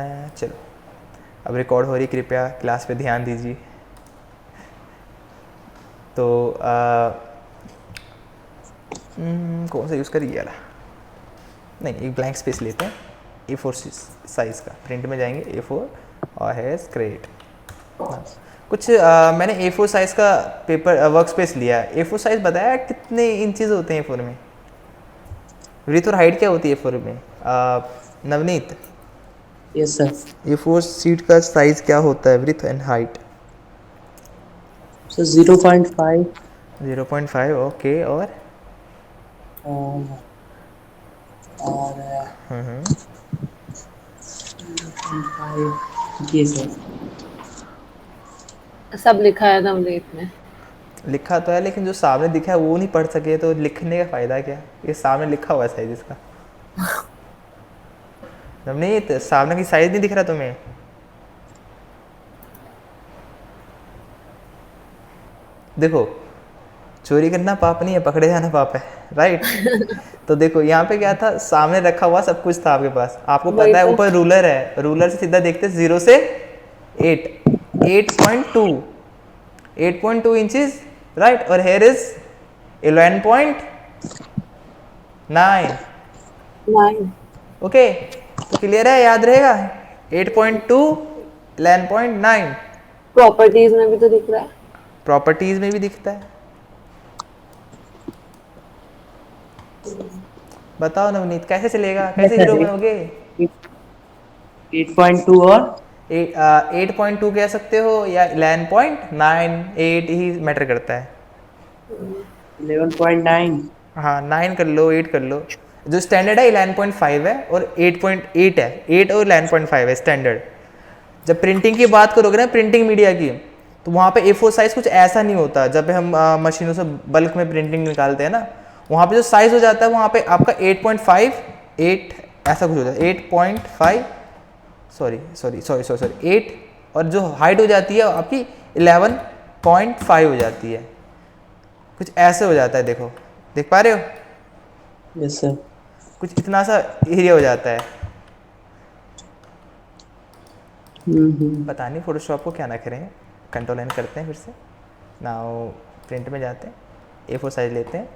करना है। चलो अब रिकॉर्ड हो रही, कृपया क्लास पे ध्यान दीजिए। तो कौन सा यूज़ करिए वाला, नहीं एक ब्लैंक स्पेस लेते हैं, A4 साइज़ का, प्रिंट में जाएंगे A4 और हैज़ क्रिएट कुछ मैंने A4 साइज़ का पेपर वर्क स्पेस लिया है। A4 साइज़ बताया कितने इंचेस होते हैं A4 में? विड्थ और हाइट क्या होती है A4 में Navneet? Yes sir. A4 sheet का साइज़ क्या होता है, width and height? Sir 0.5 0.5, okay. और और 0.5 ये सर। सब लिखा है नवनीत ने। लिखा तो है, लेकिन जो सामने दिखा है वो नहीं पढ़ सके तो लिखने का फ़ायदा क्या? ये सामने लिखा हुआ है साइज़ इसका। नवनीत सामने की साइज़ नहीं दिख रहा तुम्हें? देखो, चोरी करना पाप नहीं है, पकड़े जाना पाप है, राइट? तो देखो यहाँ पे क्या था, सामने रखा हुआ सब कुछ था आपके पास, आपको वही पता है तो। ऊपर रूलर है, रूलर से सीधा देखते 0 से 8, 8.2, 8.2 इंचेस, राइट? और हेयर इज 11.9, 9। ओके? तो क्लियर है, याद रहेगा 8.2, 11.9। प्रॉपर्टीज में भी तो दिख रहा है। प्रॉपर्टीज में भी दिखता है। बताओ नवनीत कैसे चलेगा, कैसे हीरो बनोगे? 8.2 और 8.2 कह सकते हो या 11.9, 8 ही मैटर करता है। 11.9। हाँ 9 कर लो, 8 कर लो। जो स्टैंडर्ड है 11.5 है और 8.8 है, 8 और 11.5 है स्टैंडर्ड। जब प्रिंटिंग की बात करोगे ना, प्रिंटिंग मीडिया की, तो वहाँ पे A4 साइज़ कुछ ऐसा नहीं होता। जब हम मशीनों से बल्क में प्रिंटिंग निकालते हैं ना, वहाँ पे जो साइज़ हो जाता है वहाँ पे आपका 8.5, 8 ऐसा कुछ होता है, 8.5, सॉरी 8, और जो हाइट हो जाती है आपकी 11.5 हो जाती है, कुछ ऐसे हो जाता है। देखो, देख पा रहे हो? Yes sir. कुछ इतना सा एरिया हो जाता है। पता नहीं फोटोशॉप को क्या ना करें। कंट्रोल एन करते हैं फिर से, नाउ प्रिंट में जाते हैं, A4 साइज लेते हैं,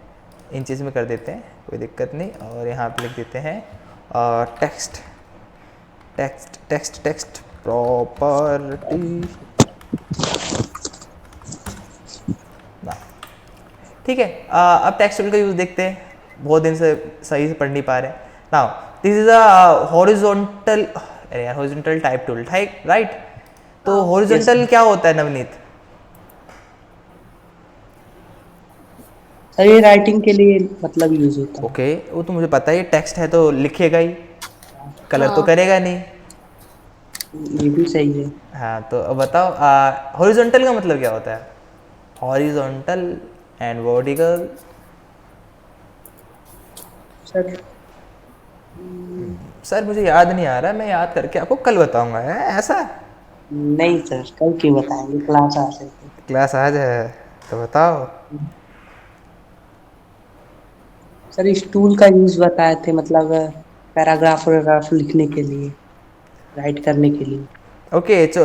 इंचेस में कर देते हैं, कोई दिक्कत नहीं। और यहाँ पे लिख देते हैं text text text text property ना, ठीक है। अब टेक्स्ट टूल का यूज़ देखते हैं, बहुत दिन से सही से पढ़ नहीं पा रहे। Now this is a horizontal, अरे यार हॉरिजॉन्टल टाइप टूल, राइट? तो यस हॉरिजॉन्टल क्या होता है नवनीत? सर, ये राइटिंग के लिए मतलब यूज होता है। ओके, वो तो मुझे पता है, टेक्स्ट है तो लिखेगा ही, कलर तो हाँ। करेगा नहीं। ये भी सही है। हाँ तो अब बताओ हॉरिजॉन्टल का मतलब क्या होता है? Horizontal and vertical. Sir sir मुझे याद नहीं आ रहा, मैं याद करके आपको कल बताऊंगा, है ऐसा? नहीं सर, कल क्यों बताएंगे, क्लास आ सकते। क्लास आज है तो बताओ। सर इस टूल का यूज बताए थे, मतलब पैराग्राफ वैराग्राफ लिखने के लिए, राइट करने के लिए। ओके तो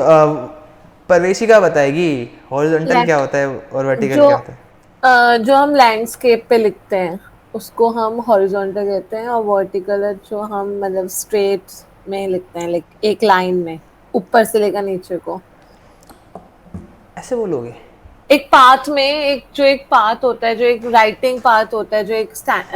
परवेशिका बताएगी हॉरिजॉन्टल क्या लैंड होता है और वर्टिकल जो क्या होता है। जो हम लैंडस्केप पे लिखते हैं उसको हम हॉरिजॉन्टल कहते हैं, और वर्टिकल है जो हम मतलब स्ट्रेट में लिखते हैं, लाइक एक लाइन में ऊपर से लेकर नीचे को। ऐसे बोलोगे? एक पाथ में एक पाथ होता है, जो एक राइटिंग पाथ होता है, जो एक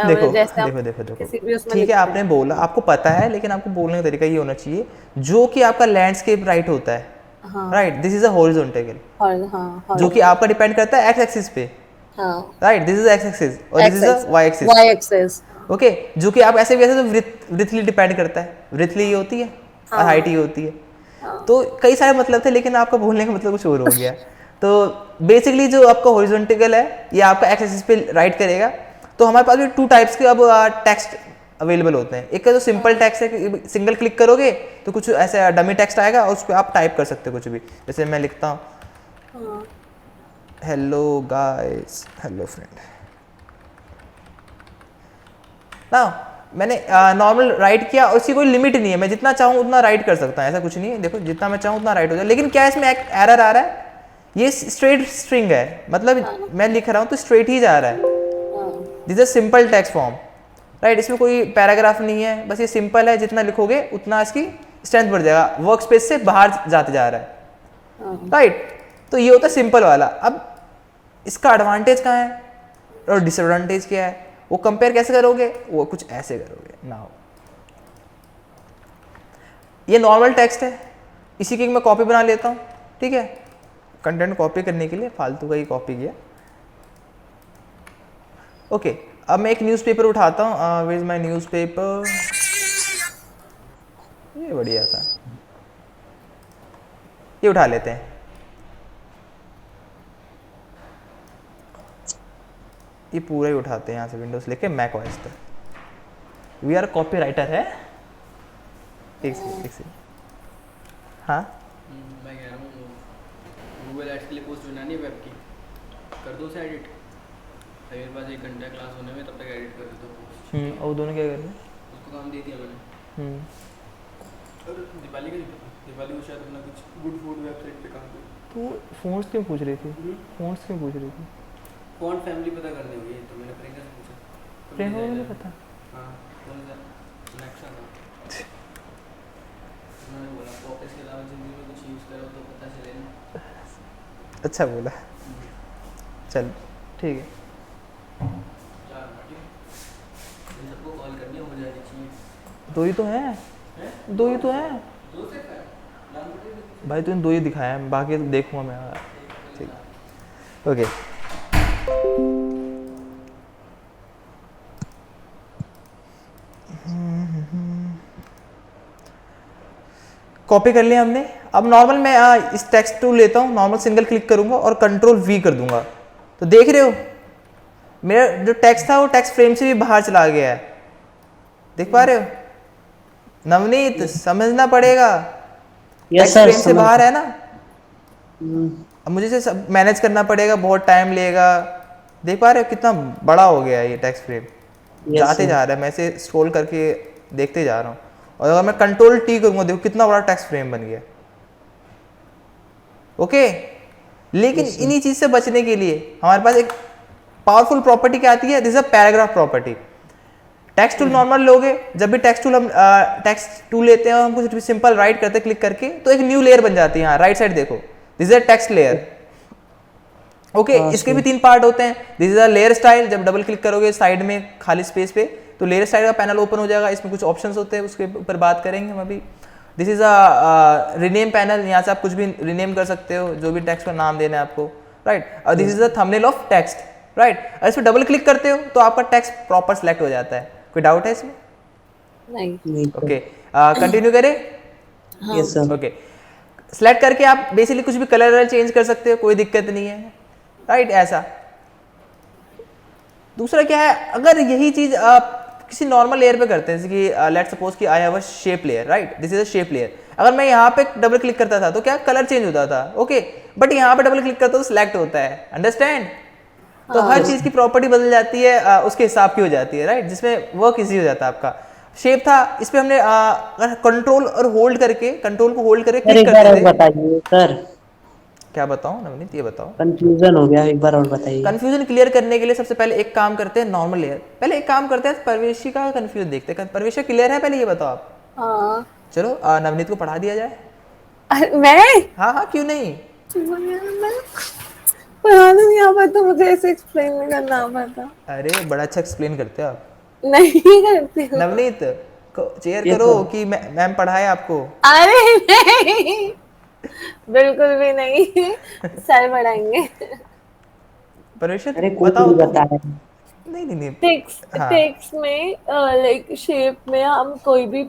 देखो जैसे हम देखो देखो देखो, किसी भी उसमें ठीक है लिखते आपने हैं। बोला, आपको पता है, लेकिन आपको बोलने का तरीका ये होना चाहिए जो कि आपका लैंडस्केप राइट होता है, हाँ। Right? This is a horizontal, और हाँ जो कि हॉरिजॉन्टल। आपका डिपेंड करता है एक्स एक्सिस पे, हाँ। Right? This is X axis और this X is a X Y axis, Y axes. Okay? जो कि आप ऐसे भी ऐसे तो वृथली डिपेंड करता है, वृथली ये होती है और हाइट हाँ। ये होती है। हाँ। तो कई सारे मतलब थे, लेकिन आपका बोलने का मतलब कुछ और हो गया। तो बेसिकली जो आपका हॉरिजॉन्टल है ये आपका एक्स एक्सिस पे राइट करेगा। तो हमारे पास भी टू टाइप्स के अब टेक्स्ट अवेलेबल होते हैं। एक का जो सिंपल टेक्स्ट है, सिंगल क्लिक करोगे तो कुछ ऐसे डमी टेक्स्ट आएगा और उस पर आप टाइप कर सकते हो कुछ भी। जैसे मैं लिखता हूँ हाँ। Hello guys, hello friend. ना मैंने नॉर्मल राइट किया और इसकी कोई लिमिट नहीं है, मैं जितना चाहूँ उतना राइट कर सकता हूँ, ऐसा कुछ नहीं है। देखो जितना मैं चाहूँ उतना राइट हो जाए, लेकिन क्या इसमें एक एरर आ रहा है, ये स्ट्रेट स्ट्रिंग है, मतलब मैं लिख रहा हूँ तो स्ट्रेट ही जा रहा है। This is simple text form, right. इसमें कोई पैराग्राफ नहीं है, बस ये सिंपल है, जितना लिखोगे उतना इसकी स्ट्रेंथ बढ़ जाएगा, वर्क स्पेस से बाहर जाते जा रहा है, राइट। तो ये होता है सिंपल वाला। अब इसका एडवांटेज कहाँ है और डिसएडवांटेज क्या है, वो कंपेयर कैसे करोगे, वो कुछ ऐसे करोगे ना। ये नॉर्मल टेक्स्ट है, इसी की मैं कॉपी बना लेता हूँ, ठीक है। कंटेंट कॉपी करने के लिए फालतू का ही कॉपी किया, ओके। अब मैं एक न्यूज़पेपर उठाता हूँ, वेयर इज माय न्यूज़पेपर, ये बढ़िया था, ये उठा लेते हैं। ये पूरा ही उठाते हैं यहाँ से, विंडोज लेके मैक ओएस तक। वी आर कॉपी राइटर है। एक सेकंड, हाँ मैं कह रहा हूँ गूगल एड्स के लिए पोस्ट बनानी है वेब की, कर दो उसे एडिट। मेरे पास 1 घंटा क्लास होने में, तब तक एडिट कर दो पोस्ट। और दोनों क्या कर रहे हैं? उसको काम दे दिया मैंने। और दीपाली का नहीं पता, दीपाली को शायद अपना कुछ गुड फूड वेबसाइट पे काम कर। तो फोन्स क्यों पूछ रही थी? फोन्स क्यों पूछ रही थी? कौन फैमिली पता करनी होगी, तो मैंने प्रियंका से पूछा। फ्रेंड को नहीं पता। हाँ, कौन सा नेक्सा था। उन्होंने बोला ऑफिस के अलावा जिंदगी में कुछ यूज़ करो तो पता चले ना। अच्छा बोला, चल ठीक है। चार बाटी इन सबको कॉल करनी हो जानी चाहिए। दो ही तो हैं, दो ही तो हैं दो से है नाम बता भाई, तूने दो ही दिखाया है, बाकी तो देखूंगा मैं। ठीक, ओके। कॉपी कर लिया हमने। अब नॉर्मल मैं इस टेक्स्ट टूल लेता हूँ, नॉर्मल सिंगल क्लिक करूंगा और कंट्रोल वी कर दूंगा, तो देख रहे हो मेरा जो टेक्स्ट था वो टेक्स्ट फ्रेम से भी बाहर चला गया है, देख पा रहे हो नवनीत? समझना पड़ेगा, टेक्स्ट फ्रेम से बाहर है ना। अब मुझे इसे सब मैनेज करना पड़ेगा, बहुत टाइम लेगा। देख पा रहे हो कितना बड़ा हो गया है ये टेक्स्ट फ्रेम, जाते जा रहा है, मैं इसे स्क्रॉल करके देखते जा रहा हूँ। और अगर मैं कंट्रोल टी करूंगा, देखो कितना बड़ा टेक्स्ट फ्रेम बन गया, ओके। लेकिन इन्हीं चीज से बचने के लिए हमारे पास एक पावरफुल प्रॉपर्टी क्या आती है, this is a paragraph property. Text tool normal लोगे, जब भी टेक्स्ट टूल हम टेक्स्ट टूल लेते हैं और हम कुछ भी सिंपल राइट करते हैं क्लिक करके, तो एक न्यू लेयर बन जाती है। यहाँ राइट साइड देखो, this is a text layer, okay. इसके भी 3 पार्ट होते हैं। This is a layer style, जब डबल क्लिक करोगे साइड में खाली स्पेस पे तो लेयर स्टाइल का पैनल ओपन हो जाएगा, इसमें कुछ ऑप्शंस होते हैं, उसके ऊपर बात करेंगे हम अभी। This is a rename panel, यहाँ से आप कुछ भी रीनेम कर सकते हो, जो भी टेक्स्ट का नाम देना है आपको, राइट। और this is a thumbnail of text, right. और इस पर डबल क्लिक करते हो तो आपका टेक्स्ट प्रॉपर सेलेक्ट हो जाता है। कोई डाउट है इसमें? नहीं। ओके, कंटिन्यू करें? Yes sir. ओके, सेलेक्ट करके आप बेसिकली कुछ भी कलर चेंज कर सकते हो, कोई दिक्कत नहीं है, राइट। ऐसा दूसरा क्या है, अगर यही चीज आप किसी नॉर्मल लेयर पे करते हैं, जैसे कि लेट्स सपोज कि I have a shape layer, right, this is a shape layer. अगर मैं यहाँ पे डबल क्लिक करता था तो क्या कलर चेंज होता था, ओके। बट यहाँ पे डबल क्लिक करता तो सिलेक्ट होता है, अंडरस्टैंड? तो हर चीज की प्रॉपर्टी बदल जाती है, उसके हिसाब की हो जाती है, राइट, जिसमें वर्क इजी हो जाता है आपका। शेप था, इस पे हमने कंट्रोल और होल्ड करके, कंट्रोल को होल्ड करके सर क्लिक एक बार करते और थे। बताइए सर, क्या बताऊं नवनीत, ये बताओ। कंफ्यूजन हो गया, एक बार और बताइए। कंफ्यूजन क्लियर करने के लिए सबसे पहले एक काम करते हैं, नॉर्मल लेयर। पहले एक काम करते हैं, परवेशी का कंफ्यूजन देखते हैं। परवेशी क्लियर है, पहले ये बताओ आप। हाँ। चलो नवनीत को पढ़ा दिया जाए। मैं हाँ हाँ, क्यों नहीं। पढ़ा नहीं आ पाता, मुझे ऐसे एक्सप्लेन नहीं करना आ पाता। अरे बड़ा अच्छा एक्सप्लेन करते हो आप। नहीं करती हूँ। नवनीत चेयर Yes, करो sir. कि मैम पढ़ाए आपको। अरे नहीं, बिल्कुल भी नहीं, सर बढ़ाएंगे। परवेश अरे कोई बताओ नहीं तो। बता रहे। नहीं नहीं नहीं, टेक्स्ट हाँ टेक्स्ट में लाइक शेप में हम कोई भी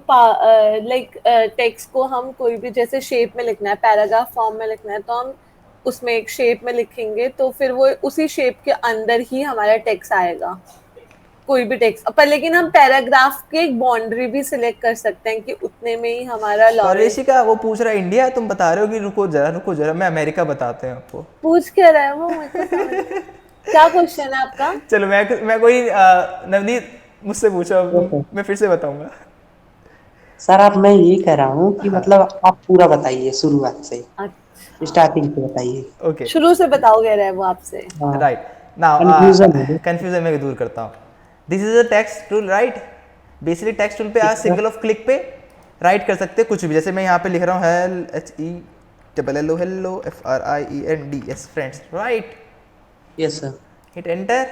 लाइक टेक्स्ट को हम कोई भी जैसे शेप में लिखना है, पैराग्राफ फॉर्म में लिखना है, तो हम उसमें एक शेप में लिखेंगे, तो फिर वो उसी शेप के अंदर ही हमारा टेक्स्ट आएगा, कोई भी टेक्स्ट। पर लेकिन हम पैराग्राफ की एक बाउंड्री भी सिलेक्ट कर सकते हैं कि उतने में ही हमारा लॉरेंस। परवेशी का वो पूछ रहा है इंडिया, तुम बता रहे हो कि रुको जरा मैं अमेरिका बताते हैं आपको। पूछ क्या रहा है वो, मुझे समझ क्या क्वेश्चन है आपका? चलो मैं कोई नवनीत मुझसे पूछो, अब मैं फिर से बताऊंगा। सर अब मैं ये कह रहा हूँ कि हाँ, मतलब आप पूरा बताइए शुरुआत से, अच्छा, स्टार्टिंग से बताइए। ओके, शुरू से बताओगे रहे वो आपसे। हाँ, राइट नाउ कंफ्यूजन है। कंफ्यूजन मैं दूर करता हूँ। This is a text tool, right. Basically text tool पे ठीक आज है। सिंगल ऑफ क्लिक पे राइट कर सकते हैं कुछ भी। जैसे मैं यहाँ पे लिख रहा हूँ hell H E double L O hello F R I E N D S friends, right. Yes sir. Hit enter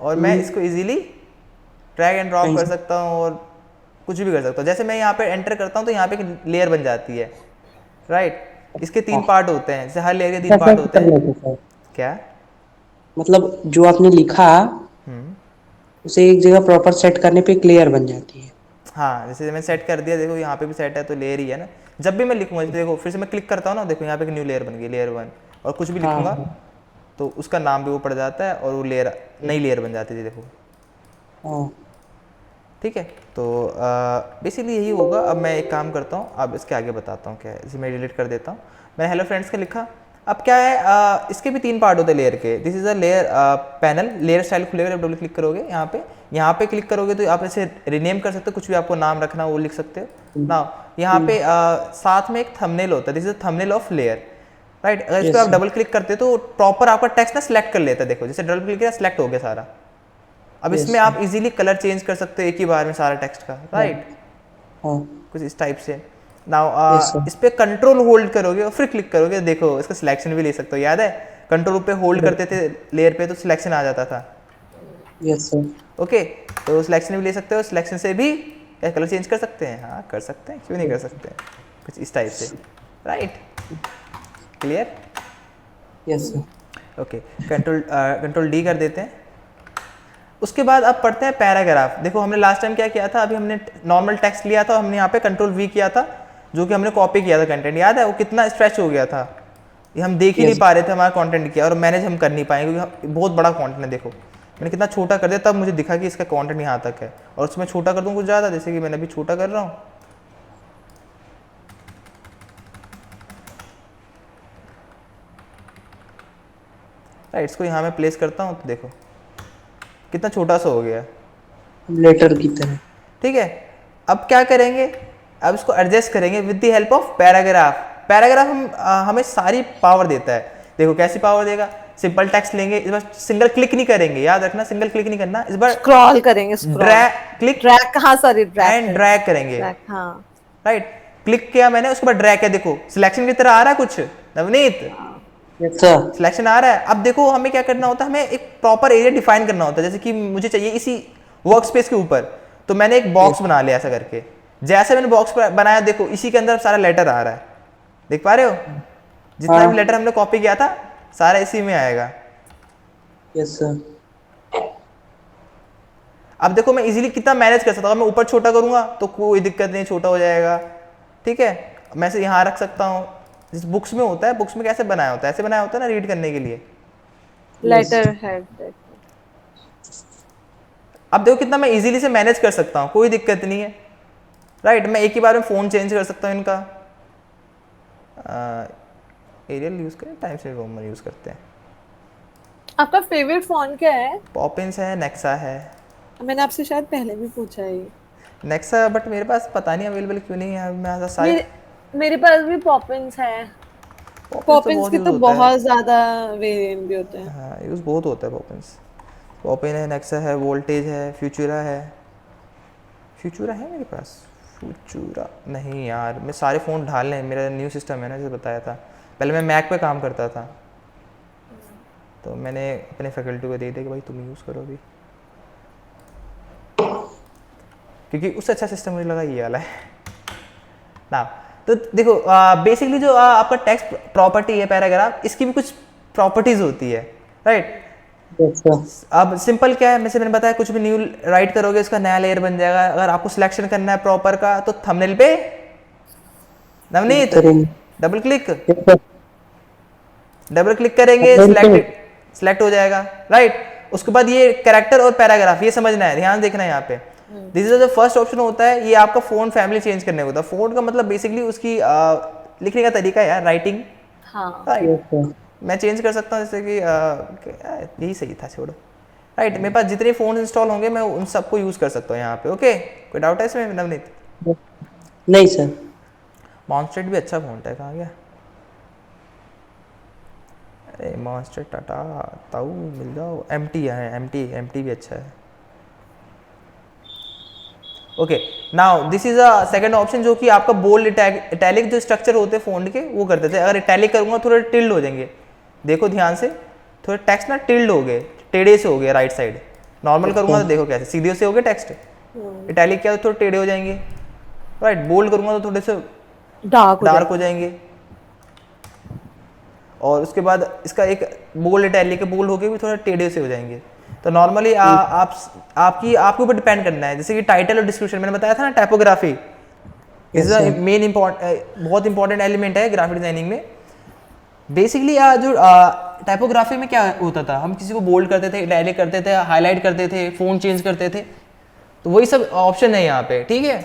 और मैं इसको इजीली ड्रैग एंड ड्रॉप कहीं कर से सकता हूँ और कुछ भी कर सकता हूँ। जैसे मैं यहाँ पे एंटर करता हूँ तो यहाँ पे एक लेयर बन जाती है, राइट। इसके 3 हाँ, पार्ट होते हैं, जैसे हर लेयर के 3 कैसे पार्ट होते कर हैं। लेते सर? क्या? मतलब जो आपने लिखा हम्म, उसे एक जगह प्रॉपर सेट करने पे क्लियर बन जाती है। हाँ, जैसे मैं सेट कर दिया, देखो यहाँ पे भी सेट है तो लेयर ही है ना। जब भी मैं लिखूंगा, जैसे देखो फिर से मैं क्लिक करता हूँ ना, देखो यहाँ पे एक न्यू लेयर बन गई, लेयर 1। और कुछ भी हाँ लिखूंगा हाँ तो उसका नाम भी वो पड़ जाता है और वो लेयर, नई लेयर बन जाती है, देखो। हाँ। ठीक है, तो बेसिकली यही होगा। अब मैं एक काम करता हूँ, अब इसके आगे बताता हूँ क्या है। इसे मैं डिलीट कर देता हूँ। मैंने हेलो फ्रेंड्स का लिखा। अब क्या है, इसके भी 3 पार्ट होते हैं लेयर के। This is a layer panel, layer style खुलेगा जब डबल क्लिक करोगे। यहाँ पे क्लिक करोगे तो आप इसे रीनेम कर सकते हो, कुछ भी आपको नाम रखना हो वो लिख सकते हो ना। यहाँ पे साथ में एक थंबनेल होता है, this is a thumbnail of layer, right. अगर इस पर यस आप सर। डबल क्लिक करते हो तो प्रॉपर आपका टेक्स्ट ना सिलेक्ट कर लेता है। देखो जैसे डबल क्लिक किया, सिलेक्ट हो गया सारा। अब यस इसमें आप सर। इजीली कलर चेंज कर सकते हो एक ही बार में सारा टेक्स्ट का, हाँ राइट। हाँ। कुछ इस टाइप से। Now yes sir. इस पे कंट्रोल होल्ड करोगे और फिर क्लिक करोगे, देखो इसका सिलेक्शन भी ले सकते हो। याद है कंट्रोल पे होल्ड करते थे लेयर पे तो सिलेक्शन आ जाता था। Yes sir. ओके, तो सिलेक्शन भी ले सकते हो, सिलेक्शन से भी कलर चेंज कर सकते हैं। हाँ कर सकते हैं, क्यों नहीं कर सकते हैं। कुछ इस टाइप से, right. Clear? Yes sir. Okay, control D कर देते हैं। उसके बाद अब पढ़ते हैं पैराग्राफ। देखो हमने लास्ट टाइम क्या किया था, अभी हमने नॉर्मल टेक्स्ट लिया था, हमने यहाँ पे कंट्रोल वी किया था, जो कि हमने कॉपी किया था कंटेंट। याद है वो कितना स्ट्रेच हो गया था, ये हम देख ही नहीं यस। पा रहे थे हमारा कंटेंट क्या, और मैनेज हम कर नहीं पाएंगे क्योंकि बहुत बड़ा कंटेंट है। देखो मैंने कितना छोटा कर दिया, तब मुझे दिखा कि इसका कंटेंट यहाँ तक है, और उसमें छोटा कर दूँ कुछ ज़्यादा, जैसे कि मैंने अभी छोटा कर रहा हूँ। राइट, इसको यहाँ मैं प्लेस करता हूँ तो देखो कितना छोटा सा हो गया। लेटर की तरह। ठीक है, अब क्या करेंगे, अब इसको एडजस्ट करेंगे with the help of paragraph. Paragraph हमें सारी पावर देता है। देखो कैसी पावर देगा, सिंपल टेक्स्ट लेंगे, इस बार सिंगल क्लिक नहीं करेंगे, याद रखना सिंगल क्लिक नहीं करना, इस बार स्क्रॉल करेंगे, ड्रैग क्लिक ड्रैग कहाँ, सॉरी एंड ड्रैग करेंगे, ड्रैग, हाँ राइट। क्लिक किया मैंने, उसके बाद ड्रैग किया, देखो सिलेक्शन की तरह आ रहा है कुछ नवनीत, यस सर। सिलेक्शन आ रहा है। अब देखो हमें क्या करना होता है, हमें एक प्रॉपर एरिया डिफाइन करना होता है। जैसे कि मुझे चाहिए इसी वर्क स्पेस के ऊपर, तो मैंने एक बॉक्स बना लिया ऐसा करके। जैसे मैंने बॉक्स बनाया, देखो इसी के अंदर सारा लेटर आ रहा है, देख पा रहे हो, जितना हाँ। भी लेटर हमने कॉपी किया था सारा इसी में आएगा। Yes sir. अब देखो मैं इजीली कितना मैनेज कर सकता हूँ, मैं ऊपर छोटा करूंगा तो कोई दिक्कत नहीं, छोटा हो जाएगा। ठीक है, मैं इसे यहाँ रख सकता हूँ, जिस बुक्स में होता है, बुक्स में कैसे बनाया होता है, ऐसे बनाया होता है ना रीड करने के लिए। Letterhead. अब देखो कितना मैं इजीली से मैनेज कर सकता हूँ, कोई दिक्कत नहीं है, राइट। मैं एक ही बार में फ़ोन चेंज कर सकता हूँ इनका। एरियल यूज़ करें, टाइम्स न्यू रोमन यूज़ करते हैं। आपका फेवरेट फ़ॉन्ट क्या है? पॉपिंस है, नेक्सा है। मैंने आपसे शायद पहले भी पूछा है ये। नेक्सा, बट मेरे पास पता नहीं अवेलेबल क्यों नहीं है, मैं सारे मेरे पास भी पॉपिंस है। पॉपिंस तो पॉपिंस बहुत के यूज़ तो होता है। बहुत ज़्यादा वेरिएंट भी होते हैं। हाँ यूज़ बहुत होता है पॉपिंस। पॉपिन है, नेक्सा है, वोल्टेज है, फ्यूचुरा है। फ्यूचुरा है मेरे पास, फ्यूचुरा नहीं यार, मैं सारे फ़ोन ढाल लें, मेरा न्यू सिस्टम है ना, जैसे बताया था। पहले मैं मैक पे काम करता था, तो मैंने अपने फैकल्टी को दे दिया कि भाई तुम यूज़ करो अभी, क्योंकि उससे अच्छा सिस्टम मुझे लगा ये वाला है ना। तो देखो बेसिकली जो आपका टेक्स्ट प्रॉपर्टी है पैराग्राफ, इसकी भी कुछ प्रॉपर्टीज होती है, राइट। Yes sir. अब सिंपल क्या है, जैसे मैंने बताया, कुछ भी न्यू राइट करोगे उसका नया लेयर बन जाएगा। अगर आपको सिलेक्शन करना है प्रॉपर का, तो थंबनेल पे नवनीत करेंगे। Double click, yes sir. Double click करेंगे, सिलेक्ट हो जाएगा, राइट। उसके बाद ये कैरेक्टर और पैराग्राफ, ये समझना है, ध्यान देखना है यहाँ पे। This is the first option होता है, ये आपका फोन फैमिली चेंज करने को होता है। फोन का मतलब बेसिकली उसकी लिखने का तरीका है यार, राइटिंग, हाँ राइट। Yes sir. मैं चेंज कर सकता हूँ, जैसे कि यही सही था, छोड़ो। राइट। मेरे पास जितने फ़ोन इंस्टॉल होंगे मैं उन सबको यूज़ कर सकता हूँ यहाँ पे। ओके, कोई डाउट है इसमें नवनीत? नहीं सर। मॉन्स्टर भी अच्छा फ़ोन है, कहाँ गया? अरे मॉन्स्टर टाटा ताऊ मिल जाओ। एम टी भी अच्छा है। Okay, now this is a second option जो कि आपका बोल्ड इटैलिक जो स्ट्रक्चर होते हैं फ़ॉन्ट के वो करते थे। अगर इटैलिक करूँगा थोड़े टिल्ड हो जाएंगे, देखो ध्यान से, थोड़े टेक्स्ट ना टिल्ड हो गए, टेढ़े से हो गए राइट साइड। नॉर्मल करूँगा तो देखो कैसे सीधे से हो गए टेक्स्ट, इटैलिक किया तो थोड़े टेढ़े हो जाएंगे। राइट, बोल्ड करूँगा तो थोड़े से डार्क हो जाएंगे। और उसके बाद इसका एक बोल्ड इटैलिक के बोल्ड होके भी थोड़ा टेढ़े से हो जाएंगे। तो नॉर्मली आपके ऊपर डिपेंड करना है। जैसे कि टाइटल और डिस्क्रिप्शन मैंने बताया था ना, टाइपोग्राफी इज द मेन बहुत इंपॉर्टेंट एलिमेंट है ग्राफिक डिजाइनिंग में। बेसिकली जो टाइपोग्राफी में क्या होता था, हम किसी को बोल्ड करते थे, इटैलिक करते थे, हाईलाइट करते थे, फोन चेंज करते थे, तो वही सब ऑप्शन है यहाँ पे। ठीक है,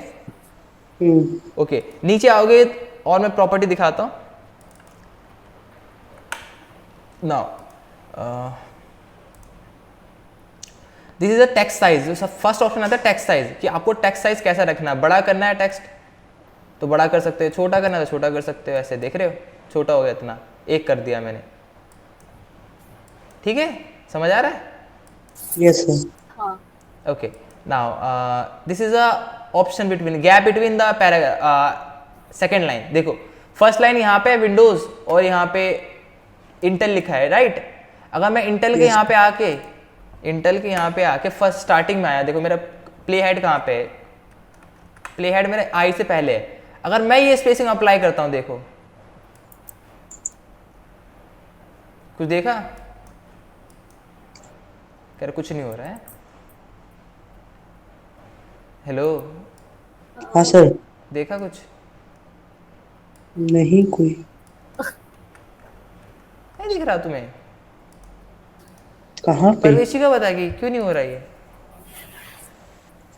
ओके। नीचे आओगे और मैं प्रॉपर्टी दिखाता हूँ। Now this is a text size. जो फर्स्ट ऑप्शन आता है टेक्स्ट साइज, कि आपको टेक्स्ट साइज कैसा रखना है। बड़ा करना है टेक्स्ट तो बड़ा कर सकते हो, छोटा करना है तो छोटा कर सकते हो। ऐसे देख रहे हो, छोटा हो गया इतना, एक कर दिया मैंने। ठीक है, समझ आ रहा है? Yes sir. हाँ। Okay, now this is a option between gap between the paragraph second line. देखो फर्स्ट लाइन यहाँ पे विंडोज और यहाँ पे इंटेल लिखा है, राइट। अगर मैं इंटेल के यहाँ पे आके फर्स्ट स्टार्टिंग में आया, देखो मेरा प्ले हेड कहाँ पे है, प्ले हेड मेरे आई से पहले है। अगर मैं ये स्पेसिंग अप्लाई करता हूँ, देखो कुछ देखा? कह रहे कुछ नहीं हो रहा है। हेलो, हाँ सर। देखा कुछ? नहीं कोई। नहीं दिख रहा तुम्हें? कहाँ पे? परवेशी का बता कि क्यों नहीं हो रहा ये?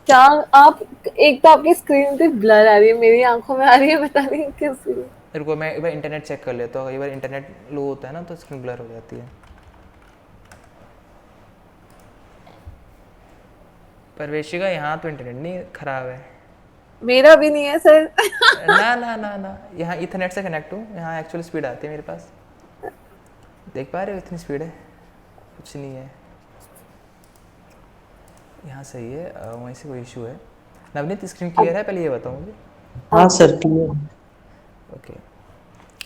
क्या आप, एक तो आपकी स्क्रीन पे ब्लर आ रही है, मेरी आंखों में आ रही है, पता नहीं कैसे। रुको मैं एक बार इंटरनेट चेक कर लेता हूँ। कई बार इंटरनेट लो होता है ना तो स्क्रीन ब्लर हो जाती है। परवेशिका यहाँ तो इंटरनेट नहीं खराब है। मेरा भी नहीं है सर। ना ना ना ना, यहाँ इथरनेट से कनेक्ट हूँ, यहाँ एक्चुअल स्पीड आती है मेरे पास। देख पा रहे हो इतनी स्पीड है, कुछ नहीं है यहाँ, सही है। वहीं से कोई इशू है। नवनीत स्क्रीन क्लियर है? पहले ये बताओ मुझे। हाँ सर क्लियर। ओके,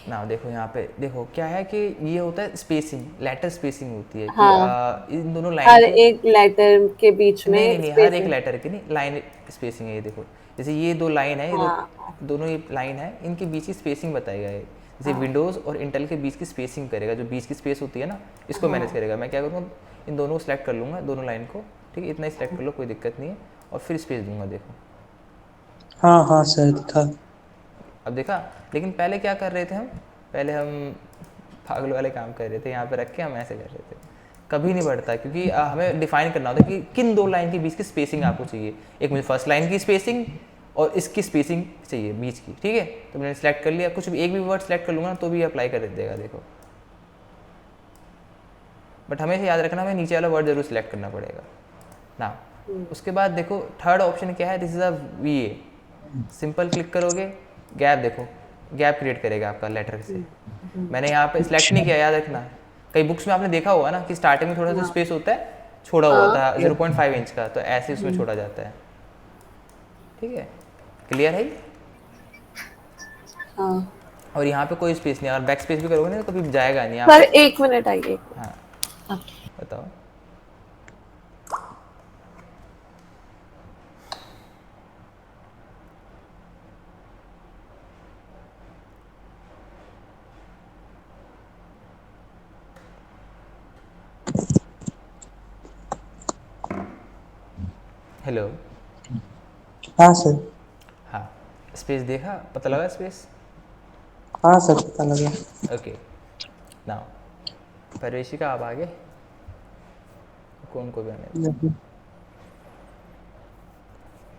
ना देखो यहाँ पे, देखो क्या है कि ये होता है स्पेसिंग, लेटर स्पेसिंग होती है हाँ। कि इन दोनों हर लाइन एक लेटर के बीच में नहीं हर एक spacing। लेटर की नहीं, लाइन स्पेसिंग है ये। देखो जैसे ये दो लाइन है, ये हाँ। दोनों ये लाइन है, इनके बीच की स्पेसिंग बताएगा ये। जैसे विंडोज़ और इंटेल के बीच की स्पेसिंग करेगा, जो बीच की स्पेस होती है ना, इसको मैनेज करेगा। मैं क्या करूँगा, इन दोनों को सिलेक्ट कर लूँगा, दोनों लाइन को, ठीक है, इतना ही सिलेक्ट कर लो, कोई दिक्कत नहीं है, और फिर स्पेस दूंगा। देखो हाँ हाँ सर दिखा। अब देखा। लेकिन पहले क्या कर रहे थे हम, पहले हम पागल वाले काम कर रहे थे, यहाँ पे रख के हम ऐसे कर रहे थे। कभी नहीं बढ़ता, क्योंकि हमें डिफाइन करना होता है कि किन दो लाइन के बीच की स्पेसिंग आपको चाहिए। एक मुझे फर्स्ट लाइन की स्पेसिंग और इसकी स्पेसिंग चाहिए बीच की, ठीक है। तो मैंने सेलेक्ट कर लिया, कुछ भी एक भी वर्ड सेलेक्ट कर लूँगा तो भी अप्लाई कर देगा। देखो, बट हमें याद रखना, हमें नीचे वाला वर्ड जरूर सेलेक्ट करना पड़ेगा ना। उसके बाद देखो थर्ड ऑप्शन क्या है, this is a VA। Simple click करोगे, गैप देखो, गैप क्रिएट करेगा आपका लेटर से। मैंने यहाँ पे सिलेक्ट नहीं किया, याद रखना। कई बुक्स में आपने देखा होगा ना कि स्टार्टिंग में थोड़ा सा स्पेस होता है, छोड़ा हुआ होता है 0.5 इंच का, तो ऐसे उसमें छोड़ा जाता है। ठीक है, क्लियर है? हाँ। और यहाँ पे कोई स्पेस नहीं, और बैक स्पेस भी करोगे ना तो कभी जाएगा नहीं। सर आप 1 मिनट आइए। हाँ बताओ। हेलो। हाँ सर। हाँ, स्पेस देखा, पता लगा स्पेस? हाँ सर पता लगा। ओके, नाउ परवेशिका आप आगे, कौन को भी आने दो। नहीं,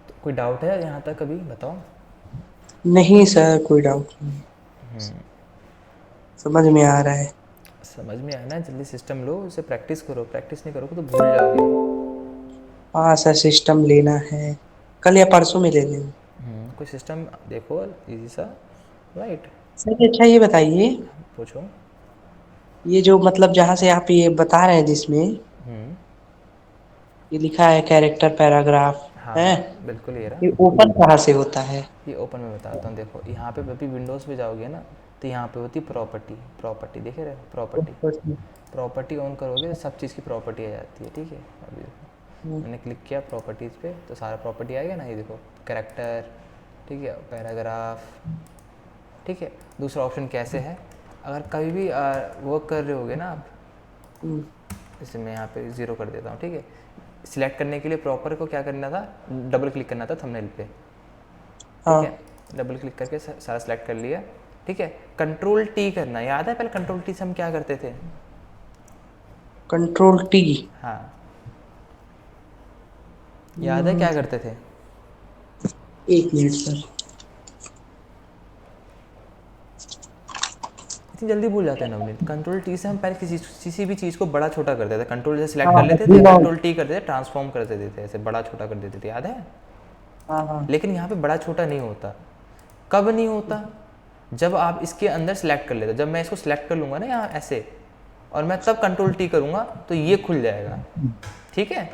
तो कोई डाउट है यहाँ तक कभी, बताओ। नहीं सर कोई डाउट नहीं, समझ में आ रहा है। समझ में आना है, जल्दी सिस्टम लो, उसे प्रैक्टिस करो, प्रैक्टिस नहीं करोगे तो भूल जाओगे। हाँ सर, सिस्टम लेना है, कल या परसों में ले लेंगे। कोई सिस्टम देखो इजी सा, राइट। सर अच्छा ये बताइए, पूछो। ये जो मतलब जहाँ से आप ये बता रहे हैं जिसमें हम्म। ये लिखा है कैरेक्टर पैराग्राफ हाँ है, हाँ बिल्कुल ये रहा। ये ओपन कहाँ से होता है? ये ओपन में बताता हूँ, देखो यहाँ पे अभी विंडोज़ पे जाओगे ना, तो यहाँ पे होती प्रॉपर्टी, प्रॉपर्टी देखे रहे हो, प्रॉपर्टी। प्रॉपर्टी ऑन करोगे तो सब चीज़ की प्रॉपर्टी आ जाती है, ठीक है। अभी देखो मैंने क्लिक किया प्रॉपर्टीज़ पे तो सारा प्रॉपर्टी आएगा ना, ये देखो कैरेक्टर, ठीक है, पैराग्राफ, ठीक है। दूसरा ऑप्शन कैसे है, अगर कभी भी वर्क कर रहे होगे ना आप, जैसे मैं यहाँ पे 0 कर देता हूँ, ठीक है। सिलेक्ट करने के लिए प्रॉपर को क्या करना था, डबल क्लिक करना था थंबनेल पे, ठीक है। डबल क्लिक करके सारा सिलेक्ट कर लिया, ठीक है। कंट्रोल टी करना, याद है पहले कंट्रोल टी से हम क्या करते थे? कंट्रोल टी, हाँ याद है क्या करते थे? एक मिनट सर। इतनी जल्दी भूल जाते हैं नवनीत। कंट्रोल टी से हम पहले किसी भी चीज़ को बड़ा छोटा कर देते थे, कंट्रोल जैसे सिलेक्ट कर लेते थे, कंट्रोल टी कर देते, ट्रांसफॉर्म कर देते थे, ऐसे बड़ा छोटा कर देते थे, याद है? हाँ। लेकिन यहाँ पे बड़ा छोटा नहीं होता। कब नहीं होता? जब आप इसके अंदर सेलेक्ट कर लेते, जब मैं इसको सिलेक्ट कर लूँगा ना यहाँ ऐसे, और मैं तब कंट्रोल टी करूँगा तो ये खुल जाएगा, ठीक है।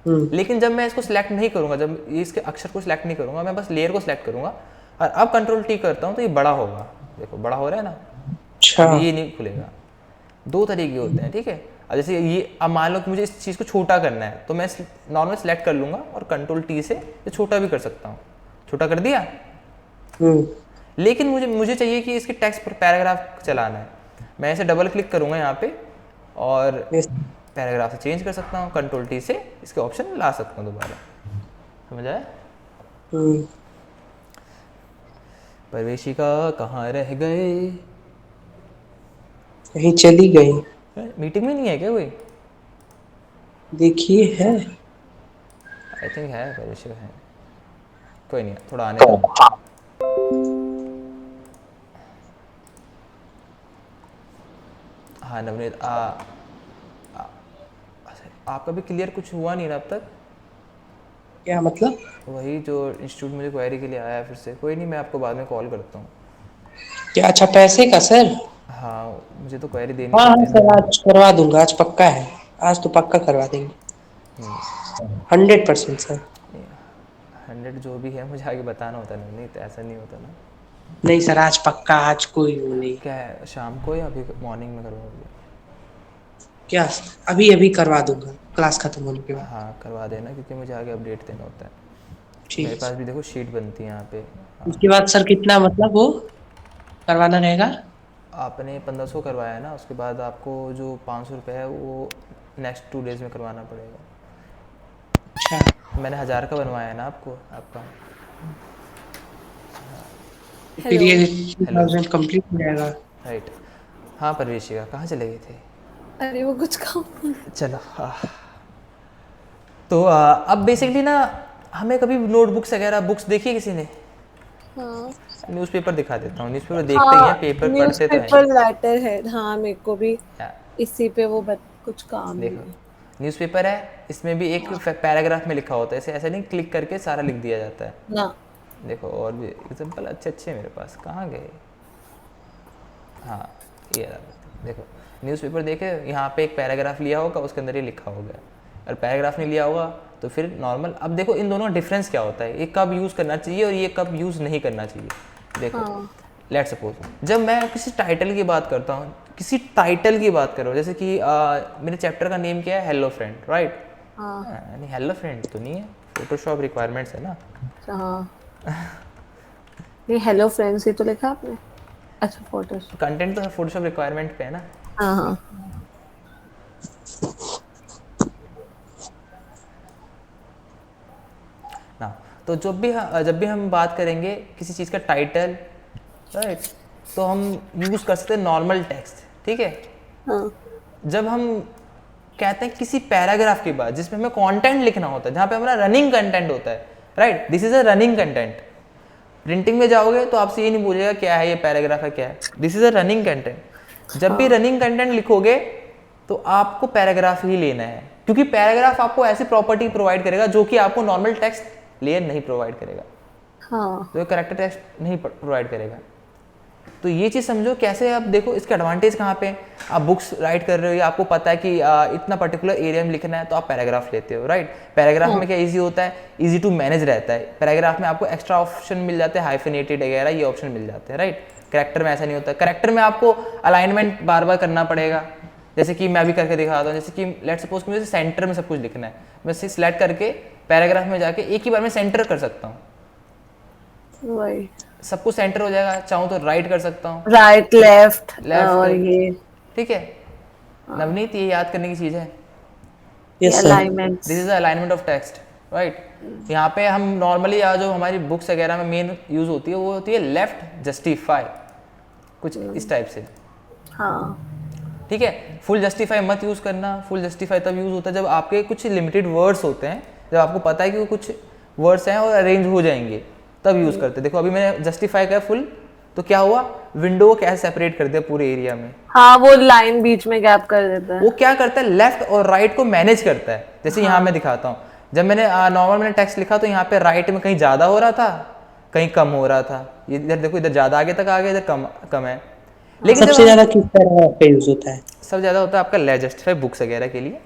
लेकिन जब मैं इसको सिलेक्ट नहीं करूँगा, जब इसके अक्षर को सिलेक्ट नहीं करूँगा, मैं बस लेयर को सिलेक्ट करूँगा और अब कंट्रोल टी करता हूँ तो ये बड़ा होगा, देखो बड़ा हो रहा है ना। अच्छा, अब ये नहीं खुलेगा। दो तरीके होते हैं, ठीक है। अब जैसे ये, अब मान लो कि मुझे इस चीज़ को छोटा करना है तो मैं नॉर्मल सेलेक्ट कर लूँगा और कंट्रोल टी से ये छोटा भी कर सकता हूँ, छोटा कर दिया। लेकिन मुझे चाहिए कि इसके टेक्स्ट पर पैराग्राफ चलाना है, मैं इसे डबल क्लिक करूँगा यहाँ पे और पैराग्राफ से चेंज कर सकता हूँ, कंट्रोल टी से इसके ऑप्शन ला सकता हूँ दोबारा, समझ आया? प्रवेशिका कहाँ रह गए? कहीं चली गई, मीटिंग में नहीं है क्या कोई? देखिए है। आई थिंक है, प्रवेशिका है, कोई नहीं, थोड़ा आने दो। हाँ नवनीत, आपका भी क्लियर कुछ हुआ नहीं ना अब तक? क्या मतलब? वही जो इंस्टीट्यूट मुझे क्वेरी के लिए आया है फिर से, कोई नहीं मैं आपको बाद में कॉल करता हूँ। क्या? अच्छा पैसे का सर? हाँ मुझे तो क्वेरी देनी हाँ पड़ती है सर, ना। आज करवा दूंगा, आज पक्का है, आज तो पक्का करवा देंगे 100% सर। 100 जो भी है मुझे आगे बताना होता है, नहीं तो ऐसा नहीं होता ना। नहीं सर, आज पक्का, आज कोई वो नहीं। क्या है, शाम को या अभी मॉर्निंग में करवाओगे? क्या? अभी अभी करवा दूंगा क्लास खत्म होने के बाद। हाँ करवा देना, क्योंकि मुझे आगे अपडेट देना होता है। ठीक मेरे है पास सर। भी देखो शीट बनती है यहाँ पे। हाँ। उसके बाद सर कितना मतलब वो करवाना रहेगा? आपने 1500 करवाया है ना, उसके बाद आपको जो 500 रुपये है वो नेक्स्ट 2 डेज़ में करवाना पड़ेगा। अच्छा, मैंने 1000 का बनवाया है ना आपको, आपका। फिर ये हेलो 2000 कंप्लीट हो जाएगा। राइट। हाँ परवेशिका कहाँ चले गए थे? अरे वो कुछ काम। चलो तो अब बेसिकली ना हमें कभी नोटबुक्स वगैरह बुक्स देखी है किसी ने? हाँ न्यूज़पेपर दिखा देता हूँ, न्यूज़पेपर देखते ही हैं, पेपर पढ़ते तो हैं। न्यूज़पेपर लेटर है, हाँ मेरे को भी या, इसी पे वो कुछ काम नहीं देखो है। न्यूज़पेपर है, इसमें भी एक पैराग्राफ में लिखा होता है, ऐसे ऐसे नहीं क्लिक करके सारा लिख दिया जाता है। ना देखो और भी एग्जाम्पल अच्छे अच्छे मेरे पास, कहाँ गए? हाँ ये रहा, देखो न्यूज़पेपर देखे, यहाँ पे एक पैराग्राफ लिया होगा, उसके अंदर ये लिखा होगा। अगर पैराग्राफ नहीं लिया होगा तो फिर नॉर्मल। अब देखो इन दोनों का डिफरेंस क्या होता है, ये कब यूज़ करना चाहिए और ये कब यूज़ नहीं करना चाहिए। देखो लेट्स सपोज जब मैं किसी टाइटल की बात करता हूँ, किसी टाइटल की बात करो, जैसे कि मेरे चैप्टर का नेम क्या है, हेलो फ्रेंड, राइट। नहीं हेलो फ्रेंड तो नहीं है, फोटोशॉप रिक्वायरमेंट्स है ना। हाँ ये हेलो फ्रेंड्स ही तो लिखा आपने। अच्छा फोटोज, कंटेंट तो फोटोशॉप रिक्वायरमेंट पे है ना। हाँ हाँ ना तो जब भी हम बात करेंगे किसी चीज़ का टाइटल, राइट, तो हम यूज़ कर सकते हैं नॉर्मल टेक्स्ट, ठीक है। हाँ जब हम कहते हैं किसी पैराग्राफ की बात जिसमें हमें कंटेंट लिखना होता है, जहाँ पे हमारा रनिंग कंटेंट होता है, right, this is a running content. Printing में जाओगे तो आपसे ये नहीं पूछेगा क्या है ये पैराग्राफ है क्या है, this is a running content. जब भी रनिंग कंटेंट लिखोगे तो आपको पैराग्राफ ही लेना है, क्योंकि पैराग्राफ आपको ऐसी प्रॉपर्टी प्रोवाइड करेगा जो कि आपको नॉर्मल टेक्स्ट लेयर नहीं प्रोवाइड करेगा, हाँ तो करेक्टर टेक्स्ट नहीं प्रोवाइड करेगा। तो ये चीज़ समझो कैसे। आप देखो इसके एडवांटेज कहाँ पे हैं। आप बुक्स राइट कर रहे हो या आपको पता है कि इतना पर्टिकुलर एरिया में लिखना है, तो आप पैराग्राफ लेते हो, राइट। पैराग्राफ में क्या इजी होता है, इजी टू मैनेज रहता है। पैराग्राफ में आपको एक्स्ट्रा ऑप्शन मिल जाते हैं, हाइफिनेटेड वगैरह ये ऑप्शन मिल जाते हैं, राइट। करेक्टर में ऐसा नहीं होता। करेक्टर में आपको अलाइनमेंट बार बार करना पड़ेगा, जैसे कि मैं भी करके दिखाता हूँ। जैसे कि लेट सपोज कि मुझे सेंटर में सब कुछ लिखना है, मैं इसे सिलेक्ट करके पैराग्राफ में जाके एक ही बार में सेंटर कर सकता हूँ, वही सब कुछ सेंटर हो जाएगा। चाहूँ तो राइट कर सकता हूँ, राइट लेफ्ट लेफ्ट और ये ठीक है। नवनीत ये याद करने की चीज़ है, yes sir. Alignments. This is alignment of text, right. यहाँ पे हम नॉर्मली जो हमारी बुक्स वगैरह में मेन यूज होती है वो होती है लेफ्ट जस्टिफाई, कुछ इस टाइप से, हाँ ठीक है। फुल जस्टिफाई मत यूज़ करना। फुल जस्टिफाई तब यूज़ होता है जब आपके कुछ लिमिटेड वर्ड्स होते हैं, जब आपको पता है कि वो कुछ वर्ड्स हैं और अरेंज हो जाएंगे, तब यूज़ करते हैं। देखो अभी मैंने जस्टिफाई किया फुल, तो क्या हुआ, विंडो को कैसे सेपरेट कर दिया पूरे एरिया में। हाँ, वो लाइन बीच में गैप कर देता है। वो क्या करता है, लेफ्ट और राइट को मैनेज करता है। जैसे यहाँ मैं दिखाता हूँ, जब मैंने नॉर्मल मैंने टेक्स्ट लिखा तो यहाँ पे राइट में कहीं ज़्यादा हो रहा था, कहीं कम हो रहा था। ये इधर देखो, इधर ज़्यादा आगे तक आ गया, इधर कम कम है। लेकिन सबसे ज्यादा किस तरह पे यूज होता है? सबसे ज़्यादा होता है आपका लेफ्ट जस्टिफाई बुक्स वगैरह के लिए,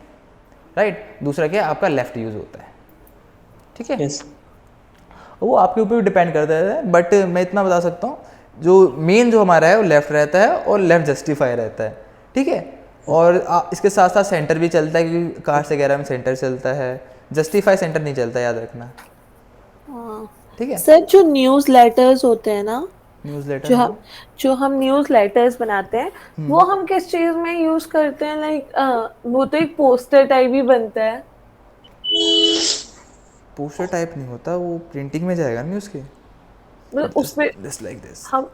राइट। दूसरा क्या आपका लेफ्ट यूज़ होता है, ठीक है। यस। वो आपके ऊपर भी डिपेंड करता है, बट मैं इतना बता सकता हूँ जो मेन जो हमारा है वो लेफ्ट रहता है और लेफ्ट जस्टिफाई रहता है, ठीक है। और इसके साथ साथ सेंटर भी चलता है, क्योंकि कार्ड्स वगैरह में सेंटर चलता है, जस्टिफाई सेंटर नहीं चलता, याद रखना, ठीक है। सर जो न्यूज़ लेटर्स होते हैं ना, न्यूज़लेटर जो हम न्यूज़ लेटर्स बनाते हैं वो हम किस चीज में यूज करते हैं? लाइक वो तो एक पोस्टर टाइप ही बनता है। पोस्टर टाइप नहीं होता, वो प्रिंटिंग में जाएगा न्यूज़ के, मतलब उसमें दिस लाइक दिस। हम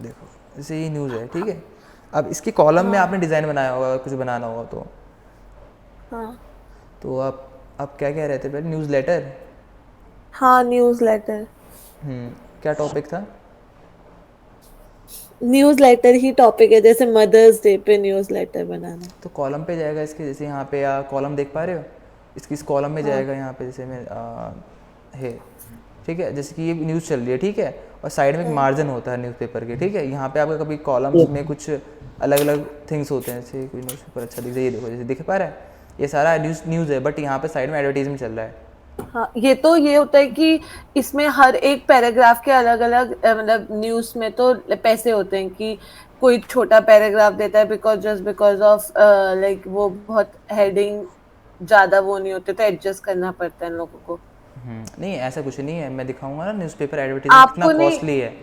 देखो जैसे ये न्यूज़ है, ठीक है। अब इसके कॉलम में आपने डिज़ाइन बनाया होगा, कुछ बनाना होगा हाँ तो आप क्या कह रहे थे पहले, न्यूज़ लेटर। हाँ न्यूज़ लेटर, क्या टॉपिक था? न्यूज़ लेटर ही टॉपिक है, जैसे मदर्स डे पे न्यूज़ लेटर बनाना। तो कॉलम पे जाएगा इसके, जैसे यहाँ पे कॉलम देख पा रहे हो, इसकी इस कॉलम में जाएगा यहाँ पे, जैसे मैं है, ठीक है। जैसे कि ये न्यूज़ चल रही है, ठीक है, और साइड में एक मार्जिन होता है न्यूज़पेपर के, ठीक है। यहाँ पे आपका कभी कॉलम्स में कुछ अलग अलग थिंग्स होते हैं, जैसे कोई न्यूज़पेपर अच्छा दिख रहा है, ये देखो जैसे दिख पा रहा है, ये सारा न्यूज़ है, बट यहाँ पे साइड में एडवर्टीजमेंट चल रहा है। हाँ, ये तो ये होता है कि इसमें हर एक पैराग्राफ के अलग अलग मतलब न्यूज़ में तो पैसे होते हैं कि कोई छोटा पैराग्राफ देता है बिकॉज ऑफ लाइक वो बहुत हेडिंग ज्यादा वो नहीं होते, तो एडजस्ट करना पड़ता है इन लोगों को। नहीं ऐसा कुछ नहीं है, मैं दिखाऊंगा ना न्यूज़पेपर एडवर्टीजमेंट कितना आपको नहीं, कॉस्टली है।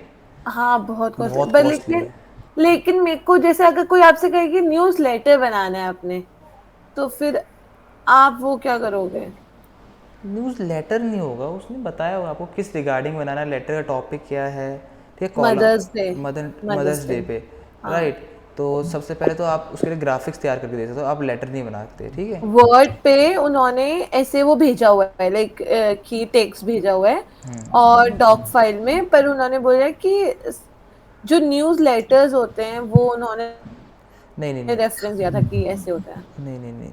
हाँ बहुत बहुत कॉस्टली, पर costly है। लेकिन मेरे को जैसे अगर कोई आपसे कहे कि न्यूज़ लेटर बनाना है आपने, तो फिर आप वो क्या करोगे? न्यूज़ लेटर नहीं होगा, उसने बताया होगा आपको किस रिगार्डिंग बनाना है, लेटर का टॉपिक क्या है, ठीक है। मदर्स डे, मदर्स डे पे, राइट। तो सबसे पहले तो आप उसके लिए ग्राफिक्स तैयार करके दे सकते हो, आप लेटर नहीं बनाते, ठीक है। वर्ड पे उन्होंने ऐसे वो भेजा हुआ है, लाइक की टेक्स्ट भेजा हुआ है और डॉक फाइल में, पर उन्होंने बोला कि जो न्यूज़ लेटर्स होते हैं वो उन्होंने नहीं रेफरेंस दिया था कि ऐसे होता है। नहीं,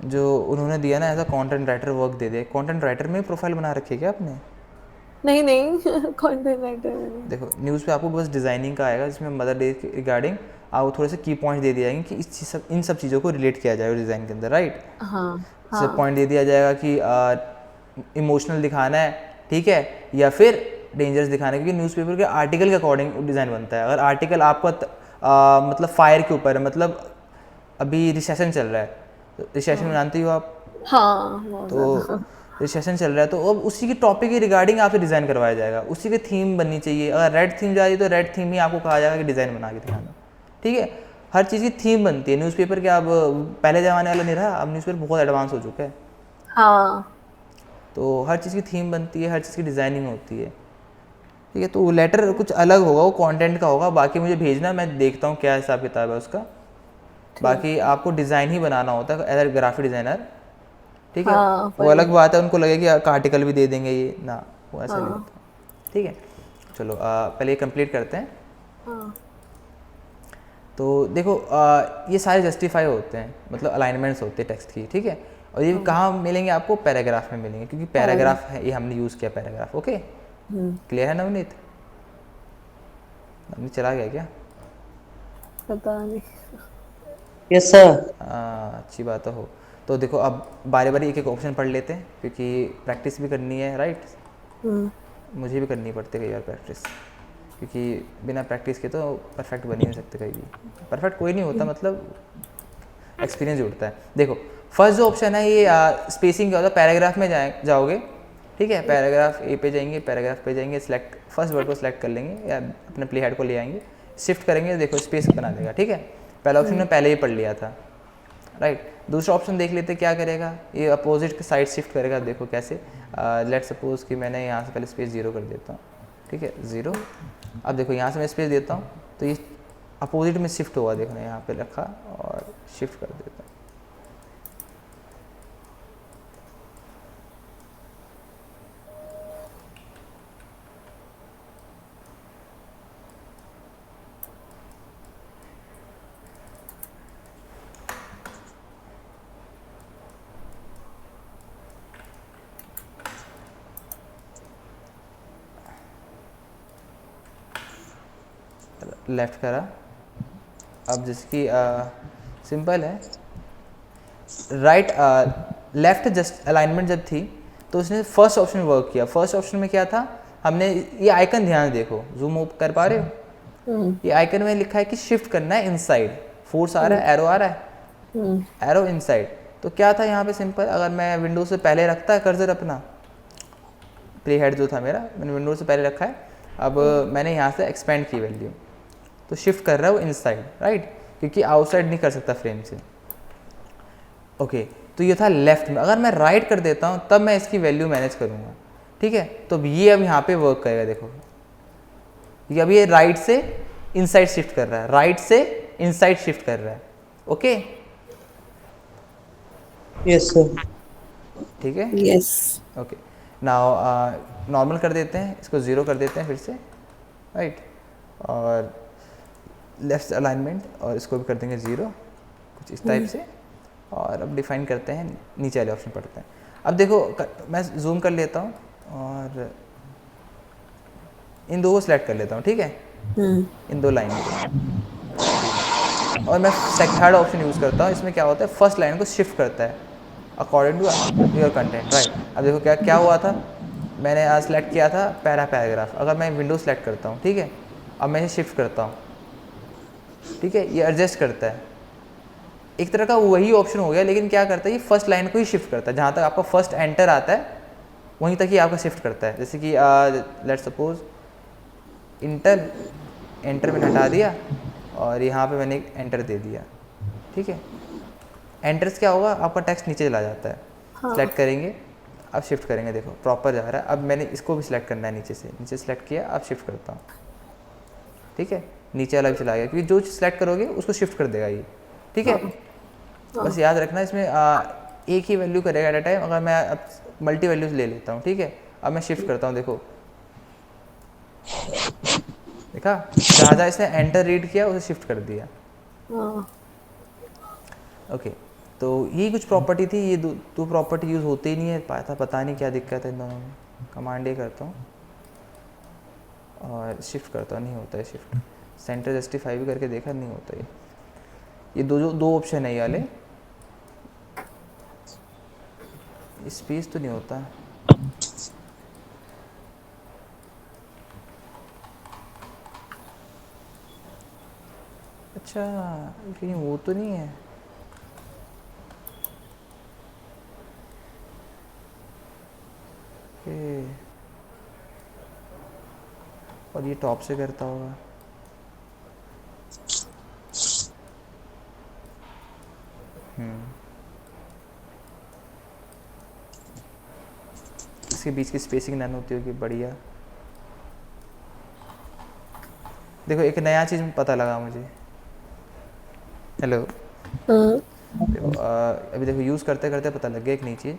जो उन्होंने दिया ना, ऐसा कंटेंट राइटर वर्क दे दे। कंटेंट राइटर में प्रोफाइल बना रखी है क्या आपने? नहीं कंटेंट राइटर में देखो न्यूज़ पे आपको बस डिज़ाइनिंग का आएगा, जिसमें मदर डे के रिगार्डिंग आपको थोड़े से की पॉइंट दे दिए जाएंगे कि इन सब चीज़ों को रिलेट किया जाएगा डिज़ाइन के अंदर, राइट। हाँ जैसे पॉइंट दे दिया जाएगा कि इमोशनल दिखाना है, ठीक है, या फिर डेंजरस दिखाना है, क्योंकि न्यूज़पेपर के आर्टिकल के अकॉर्डिंग डिज़ाइन बनता है। अगर आर्टिकल आपका मतलब फायर के ऊपर है, मतलब अभी रिसेशन चल रहा है, रिसेशन में जानती हो आप, हाँ तो रिसेशन चल रहा है, तो अब उसी की टॉपिक के रिगार्डिंग आपसे डिज़ाइन करवाया जाएगा, उसी की थीम बननी चाहिए। अगर रेड थीम जा रही है तो रेड थीम ही आपको कहा जाएगा कि डिज़ाइन बना के दिखाना, ठीक है। हर चीज़ की थीम बनती है। न्यूज़पेपर के अब पहले ज़माने वाला नहीं रहा, अब न्यूज़पेपर बहुत एडवांस हो चुका है, हाँ तो हर चीज़ की थीम बनती है, हर चीज़ की डिज़ाइनिंग होती है, ठीक है। तो लेटर कुछ अलग होगा, वो कंटेंट का होगा, बाकी मुझे भेजना, मैं देखता हूँ क्या हिसाब किताब है उसका। बाकी आपको डिज़ाइन ही बनाना होता है एज ए ग्राफिक डिज़ाइनर, ठीक है। हाँ, वो अलग बात है, उनको लगे कि आर्टिकल भी दे देंगे ये ना, वो ऐसा नहीं होता, ठीक है। चलो पहले ये कंप्लीट करते हैं। तो देखो ये सारे जस्टिफाई होते हैं, मतलब अलाइनमेंट्स होते हैं टेक्स्ट की, ठीक है। और ये कहाँ मिलेंगे आपको? पैराग्राफ में मिलेंगे, क्योंकि पैराग्राफ है, ये हमने यूज़ किया पैराग्राफ। ओके, क्लियर है नवनीत? नवनीत चला गया क्या? पता नहीं। Yes sir. अच्छी बात हो। तो देखो अब बारी बारी एक एक ऑप्शन पढ़ लेते हैं, क्योंकि प्रैक्टिस भी करनी है, राइट। मुझे भी करनी पड़ती है कई बार प्रैक्टिस, क्योंकि बिना प्रैक्टिस के तो परफेक्ट बन ही नहीं सकते कहीं भी। परफेक्ट कोई नहीं होता, मतलब एक्सपीरियंस जुड़ता है। देखो फर्स्ट जो ऑप्शन है ये स्पेसिंग क्या होता है? पैराग्राफ में जाओगे, ठीक है, पैराग्राफ ए पे जाएंगे, पैराग्राफ पे जाएंगे, सिलेक्ट फर्स्ट वर्ड को सिलेक्ट कर लेंगे या अपने प्ले हेड को ले आएंगे, शिफ्ट करेंगे, देखो स्पेस बना देगा, ठीक है। पहला ऑप्शन में पहले ही पढ़ लिया था, राइट। दूसरा ऑप्शन देख लेते क्या करेगा, ये अपोजिट के साइड शिफ्ट करेगा। देखो कैसे, लेट सपोज कि मैंने यहाँ से पहले स्पेस 0 कर देता हूँ, ठीक है, 0। अब देखो यहाँ से मैं स्पेस देता हूँ तो ये अपोजिट में शिफ्ट हुआ, देखो यहाँ पे रखा और शिफ्ट कर देता हूँ। लेफ्ट करा। अब जिसकी सिंपल है, राइट लेफ्ट जस्ट अलाइनमेंट जब थी तो उसने फर्स्ट ऑप्शन वर्क किया। फर्स्ट ऑप्शन में क्या था, हमने ये आइकन ध्यान देखो, जूम अप कर पा रहे हो? ये आइकन में लिखा है कि शिफ्ट करना है इनसाइड, फोर्स आ रहा है, एरो आ रहा है, एरो इनसाइड। तो क्या था यहाँ पे सिंपल, अगर मैं विंडो से पहले रखता कर्सर अपना, प्ले हेड जो था मेरा, मैंने विंडो से पहले रखा है, अब मैंने यहाँ से एक्सपेंड की वैल्यू, तो शिफ्ट कर रहा है वो इनसाइड, राइट, क्योंकि आउटसाइड नहीं कर सकता फ्रेम से। ओके, तो ये था लेफ्ट में। अगर मैं राइट कर देता हूँ तब मैं इसकी वैल्यू मैनेज करूँगा, ठीक है। तो ये अब यहाँ पे वर्क करेगा, देखो ये अब ये राइट से इनसाइड शिफ्ट कर रहा है, राइट से इनसाइड शिफ्ट कर रहा है। Okay, yes sir. ठीक है, यस। ओके। नाउ नॉर्मल कर देते हैं, इसको 0 कर देते हैं फिर से, राइट, और लेफ्ट अलाइनमेंट, और इसको भी कर देंगे 0, कुछ इस टाइप से। और अब डिफाइन करते हैं, नीचे वाले ऑप्शन पढ़ते हैं। अब देखो मैं जूम कर लेता हूँ और इन दो को सिलेक्ट कर लेता हूँ, ठीक है, इन दो लाइन को, और मैं थर्ड ऑप्शन यूज़ करता हूँ। इसमें क्या होता है, फर्स्ट लाइन को शिफ्ट करता है according to your content, right. अब देखो क्या क्या हुआ था, मैंने आज सेलेक्ट किया था पैराग्राफ, अगर मैं विंडो सेलेक्ट करता हूँ, ठीक है, अब मैं इसे शिफ्ट करता हूँ, ठीक है, ये एडजस्ट करता है, एक तरह का वही ऑप्शन हो गया, लेकिन क्या करता है, ये फर्स्ट लाइन को ही शिफ्ट करता है, जहाँ तक आपका फर्स्ट एंटर आता है वहीं तक ही आपका शिफ्ट करता है। जैसे कि लेट्स सपोज एंटर मैंने हटा दिया और यहाँ पे मैंने एक एंटर दे दिया, ठीक है। एंटर से क्या होगा, आपका टेक्स्ट नीचे चला जाता है। सेलेक्ट करेंगे, अब शिफ्ट करेंगे, देखो प्रॉपर जा रहा है। अब मैंने इसको भी सिलेक्ट करना है, नीचे से नीचे सेलेक्ट किया, अब शिफ्ट करता हूँ, ठीक है, नीचे वाला भी चला गया, क्योंकि जो सिलेक्ट करोगे उसको शिफ्ट कर देगा ये, ठीक है। बस याद रखना इसमें एक ही वैल्यू करेगा एट अ टाइम। अगर मैं अब मल्टी वैल्यूज ले लेता हूँ, ठीक है, अब मैं शिफ्ट करता हूँ, देखो देखा, जहाँ जहाँ इसने एंटर रीड किया उसे शिफ्ट कर दिया। ओके, तो ये कुछ प्रॉपर्टी थी, ये दो प्रॉपर्टी यूज़ होते ही नहीं है, पता नहीं क्या दिक्कत है इन दोनों में। कमांड ए करता हूँ और शिफ्ट करता हूँ, नहीं होता है शिफ्ट। सेंटर जस्टिफाई भी करके देखा, नहीं होता ये दो ऑप्शन है ये वाले, स्पेस तो नहीं होता। अच्छा, लेकिन वो तो नहीं है। और ये टॉप से करता होगा। इसके बीच की स्पेसिंग नन होती होगी, बढ़िया। देखो एक नया चीज़ पता लगा मुझे। हेलो, देखो अभी देखो यूज़ करते करते पता लग गया एक नई चीज़।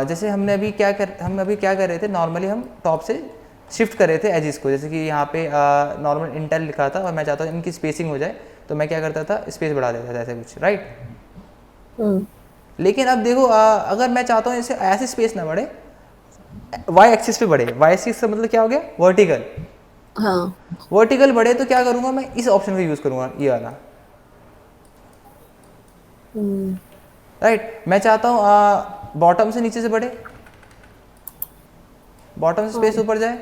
जैसे हम अभी क्या कर रहे थे, नॉर्मली हम टॉप से शिफ्ट कर रहे थे एजिस को, जैसे कि यहाँ पे नॉर्मल इंटेल लिखा था और मैं चाहता हूँ इनकी स्पेसिंग हो जाए, तो मैं क्या करता था, स्पेस बढ़ा देता था ऐसे कुछ, राइट। लेकिन अब देखो अगर मैं चाहता हूँ इसे ऐसी स्पेस ना बढ़े, वाई एक्सिस पे बढ़े, वाई एक्सिस का मतलब क्या हो गया, वर्टिकल। हाँ वर्टिकल बढ़े तो क्या करूँगा मैं, इस ऑप्शन का यूज़ करूँगा, ये वाला, राइट। मैं चाहता हूँ बॉटम से नीचे से बढ़े, बॉटम से स्पेस ऊपर जाए,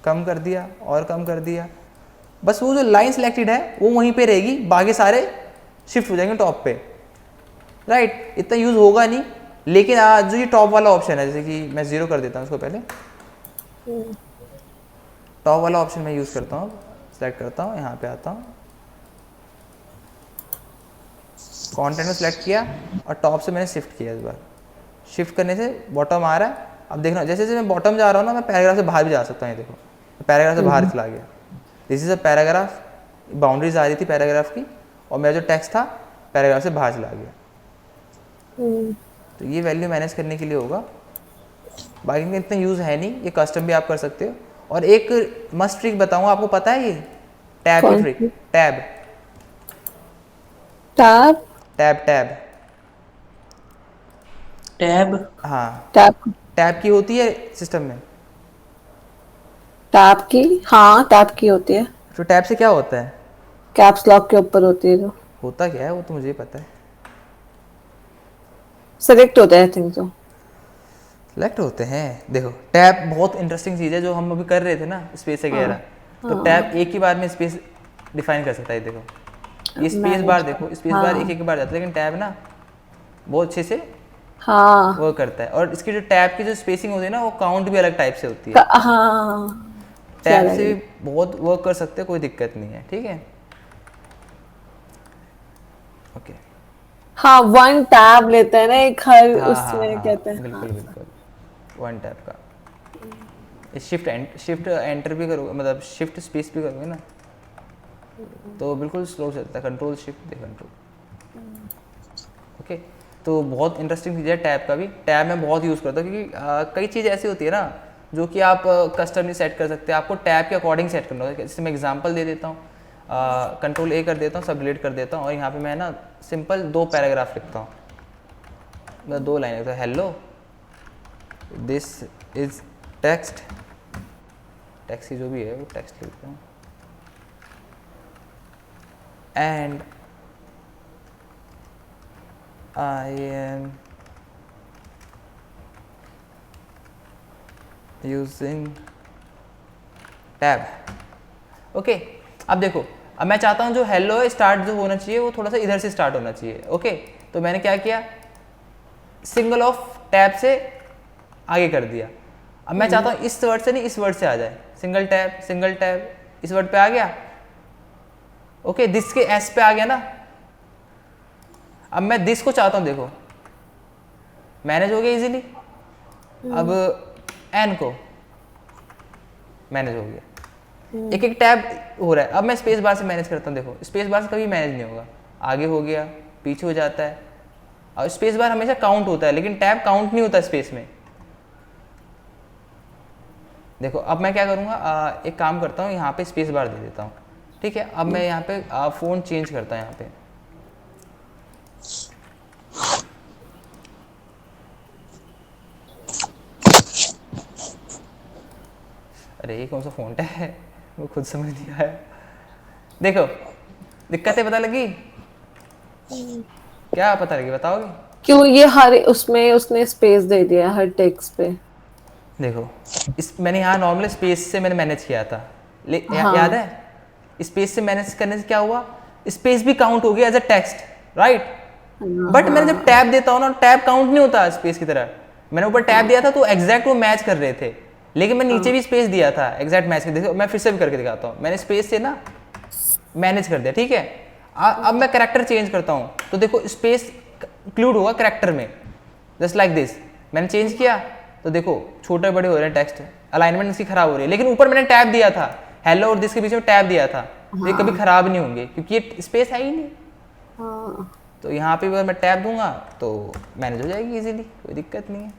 कम कर दिया और कम कर दिया, बस वो जो लाइन सिलेक्टेड है वो वहीं पे रहेगी, बाकी सारे शिफ्ट हो जाएंगे टॉप पे, राइट। इतना यूज़ होगा नहीं, लेकिन जो ये टॉप वाला ऑप्शन है, जैसे कि मैं 0 कर देता हूँ इसको पहले, टॉप वाला ऑप्शन मैं यूज़ करता हूँ, सेलेक्ट करता हूँ, यहाँ पे आता हूँ, कंटेंट में सेलेक्ट किया और टॉप से मैंने शिफ्ट किया, इस बार शिफ्ट करने से बॉटम आ रहा है। अब देखना जैसे जैसे मैं बॉटम जा रहा हूँ ना, मैं पैराग्राफ से बाहर भी जा सकता हूँ, ये देखो पैराग्राफ से बाहर चला गया, this is a paragraph, boundaries आ रही थी पैराग्राफ की और मेरा जो टेक्स्ट था पैराग्राफ से बाहर चला गया। तो ये वैल्यू मैनेज करने के लिए होगा, बाकी में इतना यूज़ है नहीं, ये कस्टम भी आप कर सकते हो। और एक मस्ट ट्रिक बताऊँगा, आपको पता है ये टैब की trick, tab tab tab tab tab हाँ, टैब टैब की होती है सिस्टम में, टैब की, हाँ टैब की होती है, तो टैब से क्या होता है, कैप्स लॉक के ऊपर होती है जो होता क्या है वो तो मुझे पता है, सेलेक्ट होता है आई थिंक तो। सेलेक्ट होते हैं। देखो टैब बहुत इंटरेस्टिंग चीज़ है, जो हम अभी कर रहे थे ना स्पेस वगैरह, तो टैब एक ही बार में स्पेस डिफाइन कर सकता है। देखो ये स्पेस बार, देखो स्पेस बार एक एक बार जाता है, लेकिन टैब ना बहुत अच्छे से हाँ वर्क करता है। और इसकी जो टैब की जो स्पेसिंग होती है ना, वो काउंट भी अलग टाइप से होती है, हाँ टैब से भी बहुत वर्क कर सकते हैं, कोई दिक्कत नहीं है, ठीक है, ओके। हाँ वन टैब लेते हैं ना एक हर हाँ उसमें कहते हैं, बिल्कुल बिल्कुल, वन टैब का। शिफ्ट एंटर भी करोगे, मतलब शिफ्ट स्पेस भी करोगे ना, तो बिल्कुल स्लो चलता है, control shift they control, okay. तो बहुत इंटरेस्टिंग चीज़ है टैब का भी, टैब मैं बहुत यूज़ करता हूँ, क्योंकि कई चीज़ ऐसी होती है ना जो कि आप कस्टम नहीं सेट कर सकते, आपको टैब के अकॉर्डिंग सेट करना होगा। जैसे मैं एग्जांपल दे देता हूँ, कंट्रोल ए कर देता हूँ, सब डिलीट कर देता हूँ, और यहाँ पे मैं ना सिंपल 2 पैराग्राफ लिखता हूँ, मतलब 2 लाइन लिखता हूँ, hello this is text, text की जो भी है वो टेक्स्ट लिखता हूँ, and I am using tab, okay. अब देखो, अब मैं चाहता हूँ जो हेलो है स्टार्ट जो होना चाहिए वो थोड़ा सा इधर से स्टार्ट होना चाहिए, ओके। तो मैंने क्या किया, सिंगल ऑफ टैब से आगे कर दिया। अब मैं चाहता हूँ इस वर्ड से नहीं, इस वर्ड से आ जाए, सिंगल टैब इस वर्ड पे आ गया, ओके। दिस के एस पे आ गया ना। अब मैं दिस को चाहता हूँ, देखो मैनेज हो गया इजीली। अब एन को मैनेज हो गया, एक एक टैब हो रहा है। अब मैं स्पेस बार से मैनेज करता हूँ, देखो स्पेस बार से कभी मैनेज नहीं होगा, आगे हो गया पीछे हो जाता है, और स्पेस बार हमेशा काउंट होता है, लेकिन टैब काउंट नहीं होता स्पेस में। देखो अब मैं क्या करूँगा, एक काम करता हूँ, यहाँ पे स्पेस बार दे देता हूँ, ठीक है। अब मैं यहाँ पे फ़ोन चेंज करता हूँ, यहाँ पे अरे ये कौन सा फ़ॉन्ट है वो खुद समझ नहीं आया। देखो दिक्कतें पता लगी, क्या पता लगी बताओगे? क्यों ये हर उसमें उसने स्पेस दे दिया है हर टेक्स्ट पे। देखो इस मैंने यहाँ नॉर्मल स्पेस से मैंने मैनेज किया था, हाँ। याद है? स्पेस से मैनेज करने से क्या हुआ, स्पेस भी काउंट हो गया as a text, right. But मैंने जब टैब देता हूँ ना, टैब काउंट नहीं होता स्पेस की तरह। मैंने ऊपर टैब दिया था तो एग्जैक्ट वो मैच कर रहे थे, लेकिन मैं नीचे भी स्पेस दिया था एग्जैक्ट मैच कर। देखो मैं फिर से भी करके दिखाता हूँ, मैंने स्पेस से ना मैनेज कर दिया, ठीक है। अब मैं कैरेक्टर चेंज करता हूँ तो देखो स्पेस इंक्लूड होगा कैरेक्टर में, जस्ट लाइक दिस। मैंने चेंज किया तो देखो छोटे बड़े हो रहे हैं टेक्स्ट, अलाइनमेंट इसकी खराब हो रही है, लेकिन ऊपर मैंने टैब दिया था, हेलो और दिस के बीच में टैब दिया था, तो ये कभी खराब नहीं होंगे क्योंकि ये स्पेस है ही नहीं। तो यहाँ पे अगर मैं टैब दूंगा तो मैनेज हो जाएगी इजीली, कोई दिक्कत नहीं है।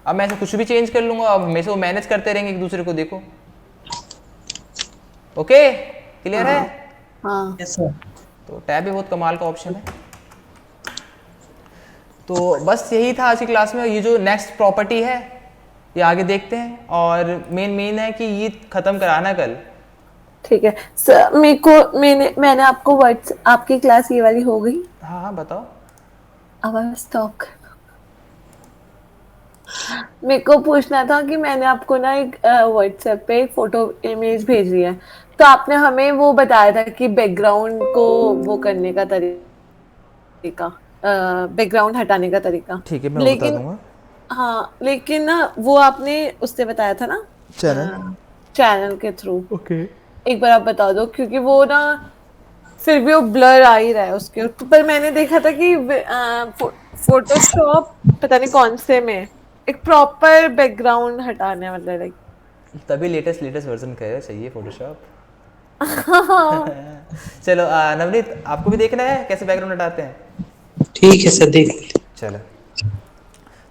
अब मैं ऐसे कुछ भी चेंज कर लूंगा, अब हमेशा वो मैनेज करते रहेंगे एक दूसरे को, देखो। ओके, क्लियर है? हाँ यस सर। तो टैब भी बहुत कमाल का ऑप्शन है। तो बस यही था आज की क्लास में। ये जो नेक्स्ट प्रॉपर्टी है ये आगे देखते हैं, और मेन है कि ये ख़त्म कराना कल। ठीक है सर। मेरे को मैंने आपको व्हाट्स आपकी क्लास ये वाली हो गई। हाँ हाँ बताओ। अब स्टॉप। मेरे को पूछना था कि मैंने आपको ना एक व्हाट्सएप पे एक फोटो इमेज भेजी है, तो आपने हमें वो बताया था कि बैकग्राउंड को वो करने का तरीका, बैकग्राउंड हटाने का तरीका। ठीक है, मैं वो बता लेकिन दूंगा। हाँ, लेकिन ना वो आपने उससे बताया था ना, चैनल। चैनल के थ्रू। ओके। एक बार आप बता दो, क्योंकि वो ना फिर भी वो ब्लर आ ही रहा है उसके पर। मैंने देखा था कि फोटोशॉप पता नहीं कौन से में एक प्रॉपर बैकग्राउंड हटाने मतलब लाइक। तभी लेटेस्ट वर्जन का चाहिए फोटोशॉप। चलो नवनीत, आपको भी देखना है कैसे बैकग्राउंड हटाते हैं? ठीक है सर, देख लेते। चलो,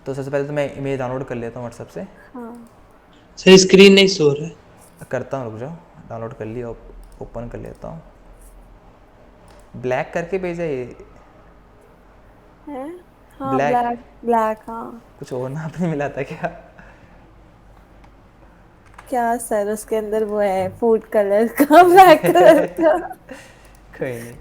तो सबसे पहले तो मैं इमेज डाउनलोड कर लेता हूँ व्हाट्सएप से। हाँ सर स्क्रीन नहीं शो रहा है। करता हूँ, रुक जाओ। डाउनलोड कर लिया, ओपन कर लेता हूँ। ब्लैक करके भेजा ये? है। हाँ Black? ब्लैक ब्लैक हाँ। कुछ और नाम नहीं मिला था क्या? क्या सर, उसके अंदर वो है फूड कलर का, ब्लैक कलर का। कोई नहीं।